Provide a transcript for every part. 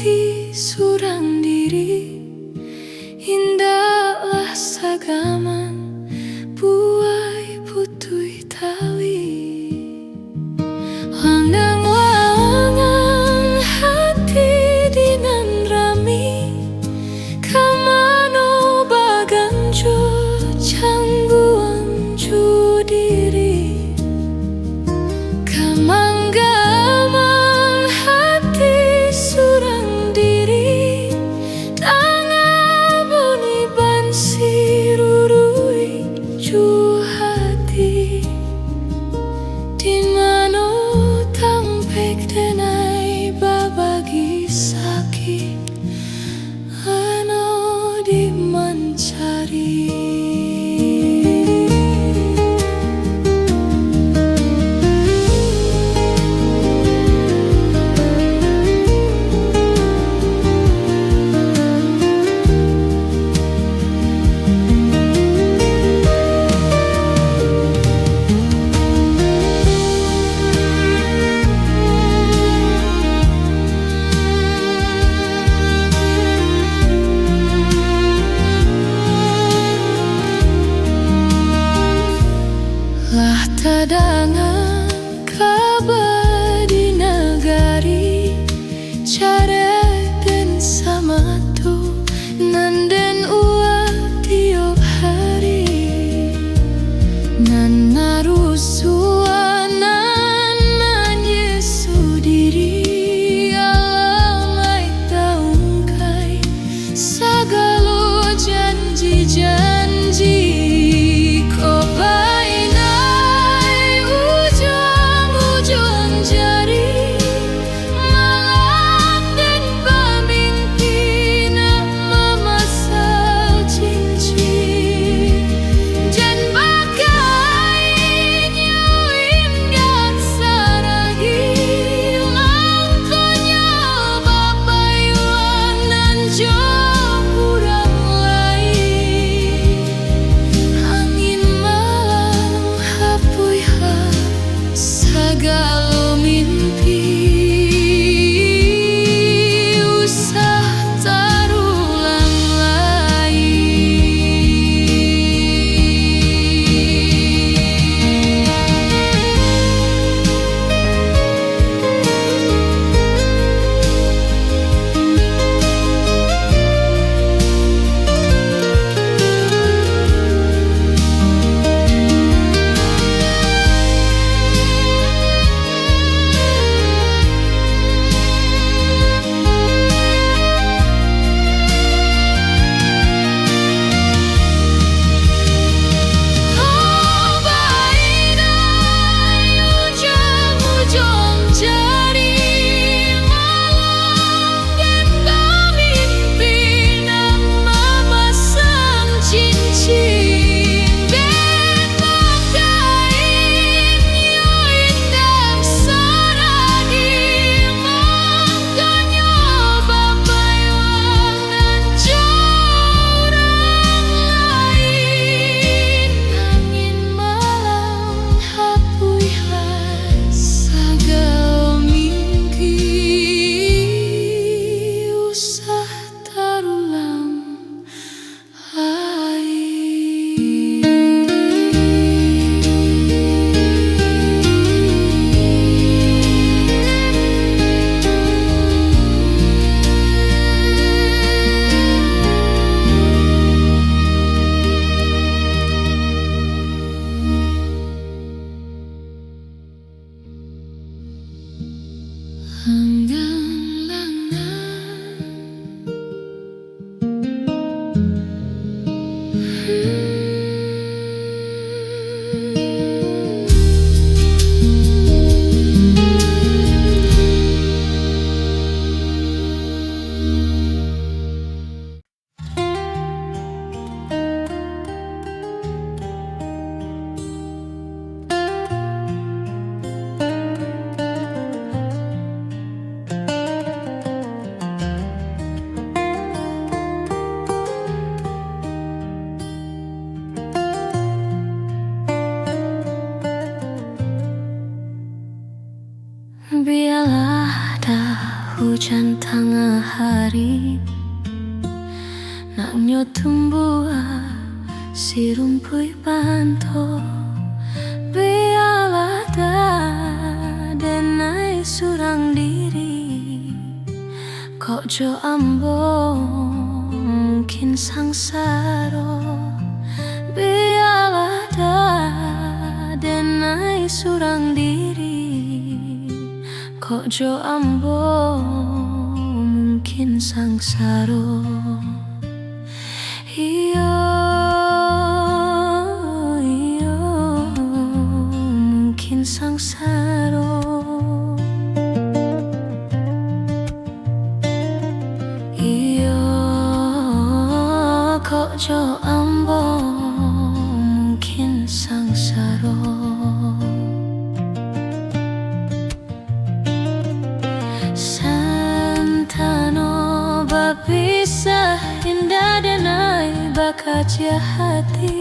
hati surang diri, indahlah sagaman buai putui tawi. Wangang-wangang hati dinan rami, kamano baganjo cangguan ju diri. Kamanggamang hati surang diri, tanga boni ban siruru. tengah hari nak nyotumbuah si rumpui panto biarlah denai surang diri kok jo ambo mungkin sangsaro biarlah denai surang diri kok jo ambo mungkin sangsaro. Iyo mungkin sangsaro. Iyo kok jo ambo mungkin sangsaro. Santano babisa indah denai bakacia hati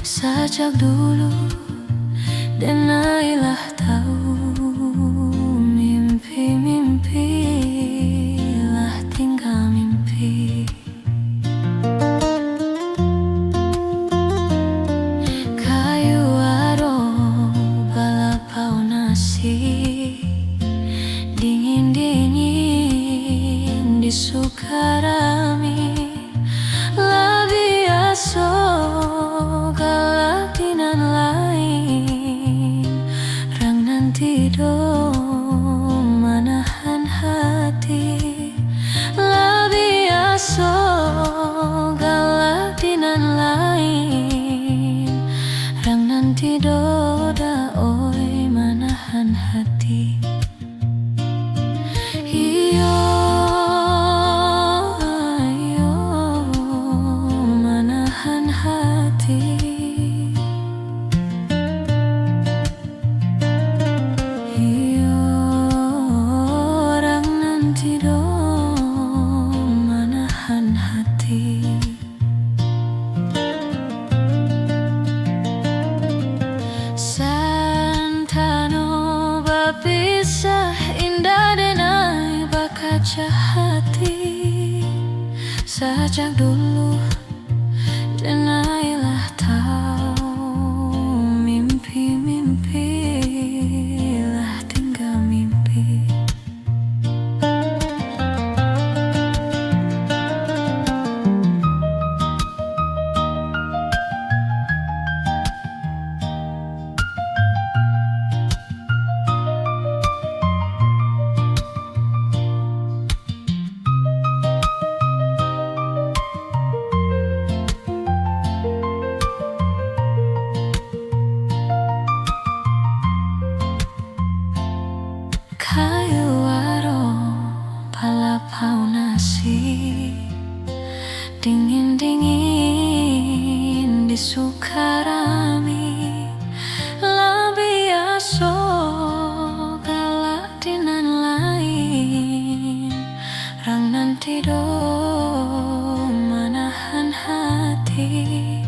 sejak dulu denailah tahu mimpi-mimpi lah tinggal mimpi. Kayu aro balapau nasi dingin-dingin di Sukarami lebih aso galak dinan lain rang nanti do manahan hati lebih aso galak dinan lain rang nanti do da oi manahan hati. Santano babisa indah denai bakaca hati sejak dulu denailah tahu mimpi-mimpi lah tinggal mimpi. Kayu aro balapau nasi dingin-dingin di Sukarami lebih aso galak dinan lain rang nanti do manahan hati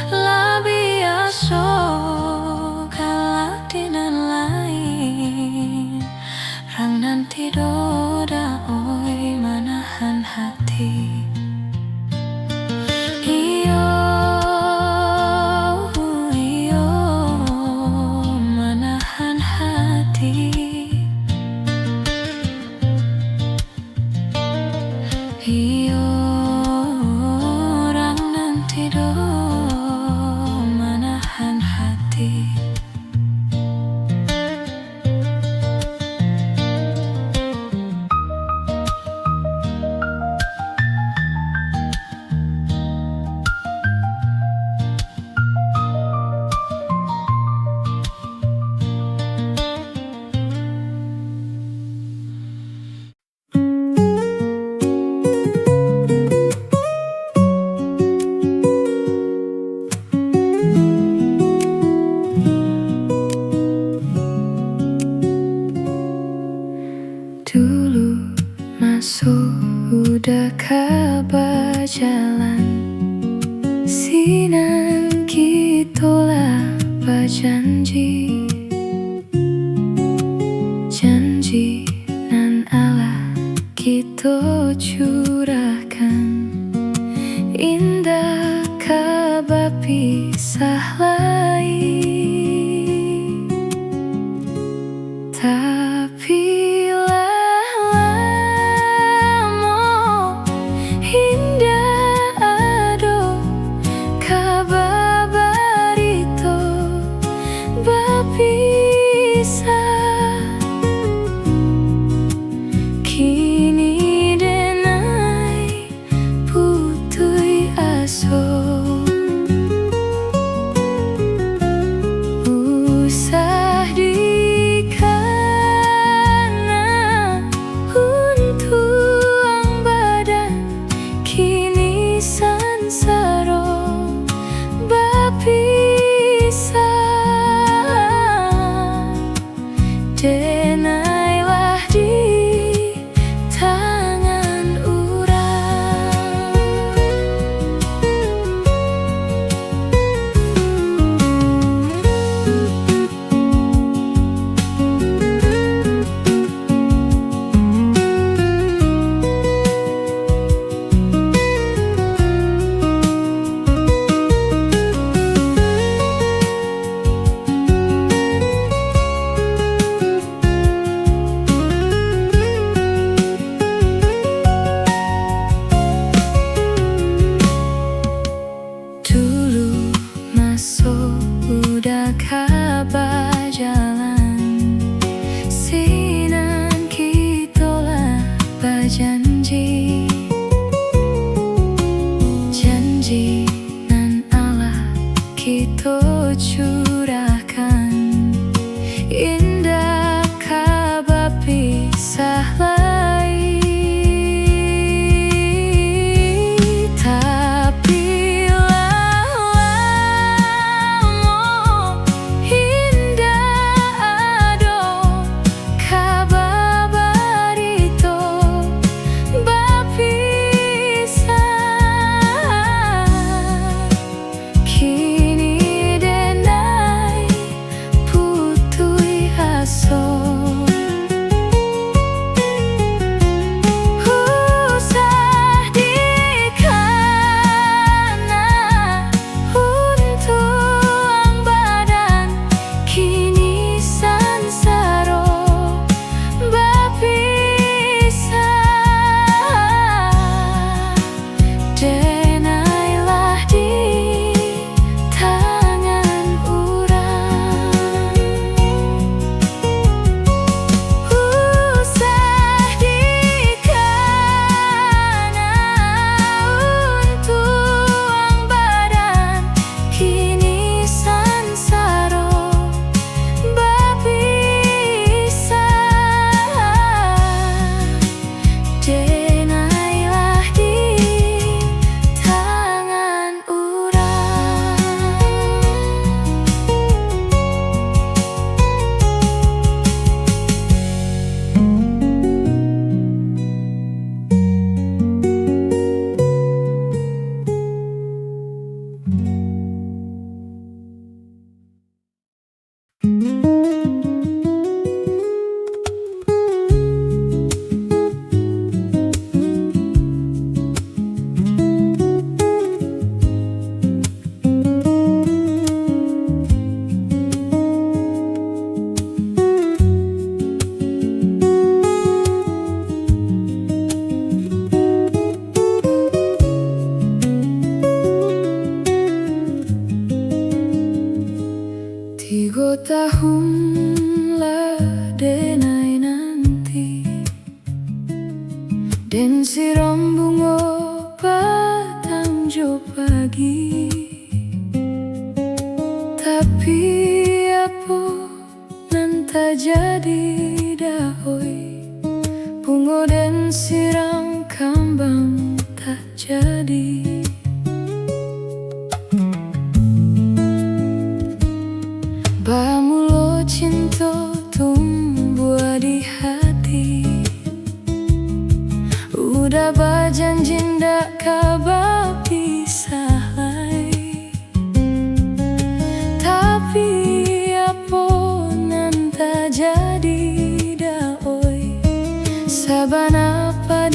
lebih aso galak dinan lain rang nanti do da oi manahan hati. Iyo manahan hati. Iyo rang nanti do manahan hati. Udah kabar jalan sinan kitolah berjanji janji nan Allah kita curahkan indah kabar pisah lagi. Tapi lama indah ado kabar barito berpisah. Kini denai putui aso usah dikana untuang badan. Kini sansaro berpisah. Denailah di tangan urang. Dulu masuk udah kabar jalan, sinan kita lah berjanji. Janji nan Allah kita curahkan indah kabar pisah lagi. Tapi tahun lah denai nanti, den siram bunga batang jo pagi. Tapi apa nan tak jadi dahoi, bunga den siram kambang tak jadi. Bamulo cinta tumbuh di hati, udah berjanji ndak kabar pisah lagi. Tapi apa nan tak jadi dah oi, saban apa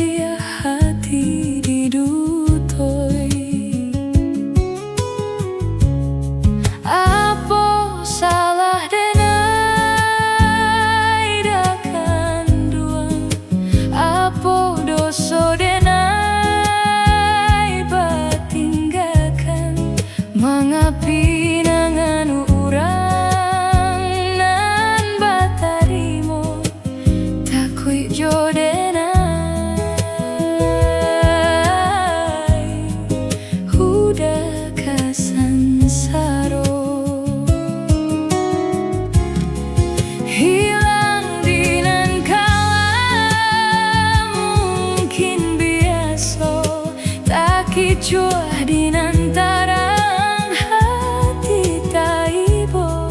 kecoh di nantarang hati taibo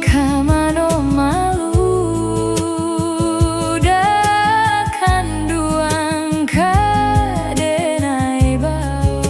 kamano malu dakan duang kadenai bau.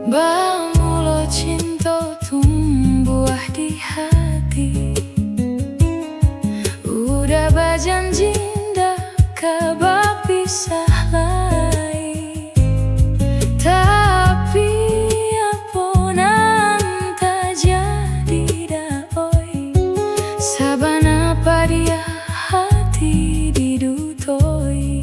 Bamulo cinta tumbuh di hati, udah berjanji ndak kabar pisah lagi. Tapi aponan tak jadi daoi, sabana padia hati didutoi.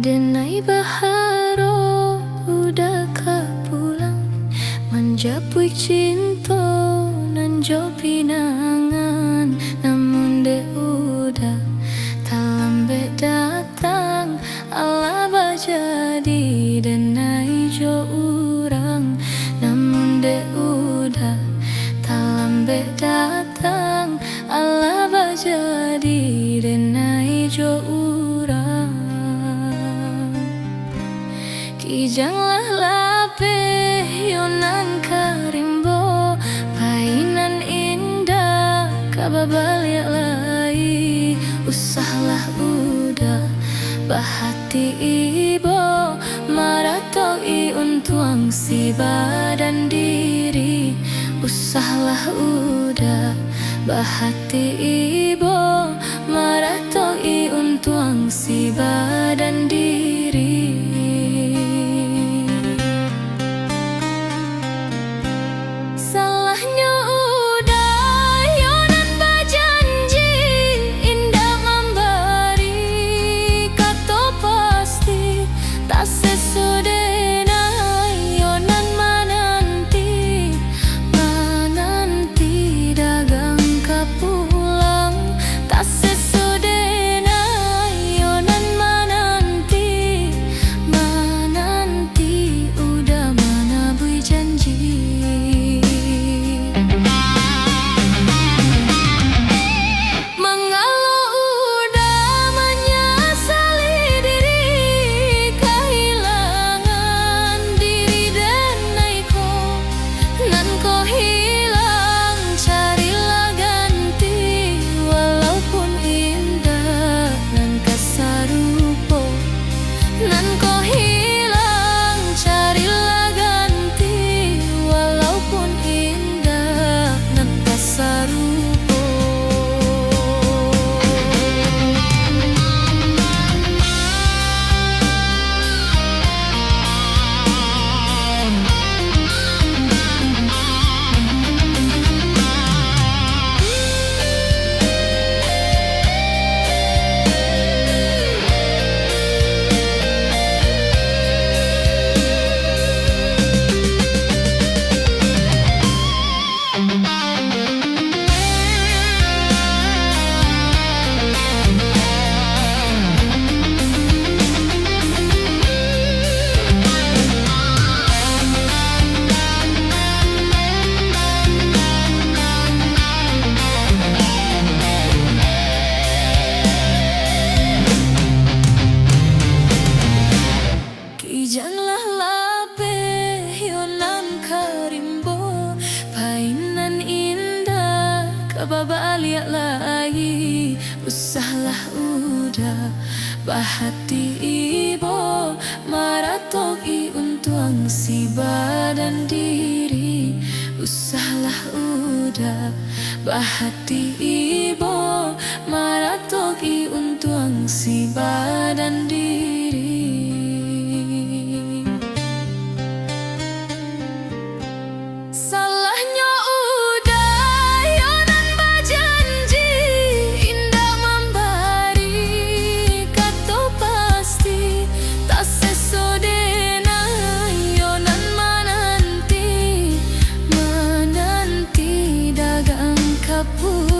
Denai baharo udah pulang, menjapuik cinta nan jo pinangan. Namun de udah tak lambe datang, ala jadi denai jo urang. Namun de udah tak lambe datang, ala jadi denai jo urang. Kijanglah lape yonan karimbo, painan indah kababalik lai. Usahlah udah bahati ibo, maratoi untuang si badan diri. Usahlah udah bahati ibo, maratoi untuang si badan diri. Pulang tak sesudah yonan mananti kababaliak lagi. Usahlah udah bahati ibo maratoki untuang si badan diri. Usahlah udah bahati ibo maratoki untuang si badan diri. Salahnya udah yonan bajanji indah memberi kata pasti tak sesodena yonan menanti dagang kapur.